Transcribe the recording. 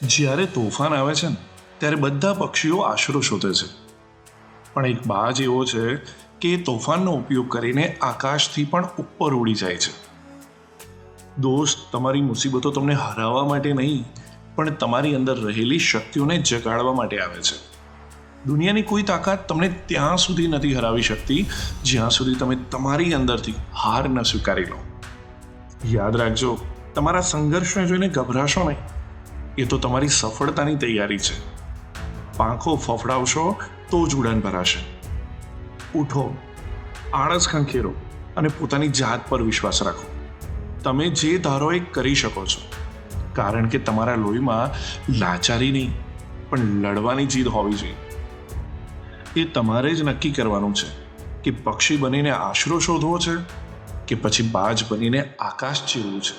જ્યારે તોફાન આવે છે ને ત્યારે બધા પક્ષીઓ આશરો શોધે છે, પણ એક બાજ એવો છે કે એ તોફાનનો ઉપયોગ કરીને આકાશથી પણ ઉપર ઉડી જાય છે. દોસ્ત, તમારી મુસીબતો તમને હરાવવા માટે નહીં, પણ તમારી અંદર રહેલી શક્તિઓને જગાડવા માટે આવે છે. દુનિયાની કોઈ તાકાત તમને ત્યાં સુધી નથી હરાવી શકતી જ્યાં સુધી તમે તમારી અંદરથી હાર ન સ્વીકારી લો. યાદ રાખજો, તમારા સંઘર્ષને જોઈને ગભરાશો નહીં, એ તો તમારી સફળતાની તૈયારી છે. પાંખો ફફડાવશો તો જ ઉડાન ભરાશે. ઉઠો, આળસ ખંખેરો અને પોતાની જાત પર વિશ્વાસ રાખો. તમે જે ધારો એ કરી શકો છો, કારણ કે તમારા લોહીમાં લાચારી નહીં પણ લડવાની જીદ હોવી જોઈએ. એ તમારે જ નક્કી કરવાનું છે કે પક્ષી બનીને આશરો શોધવો છે કે પછી બાજ બનીને આકાશ ચીરવું છે.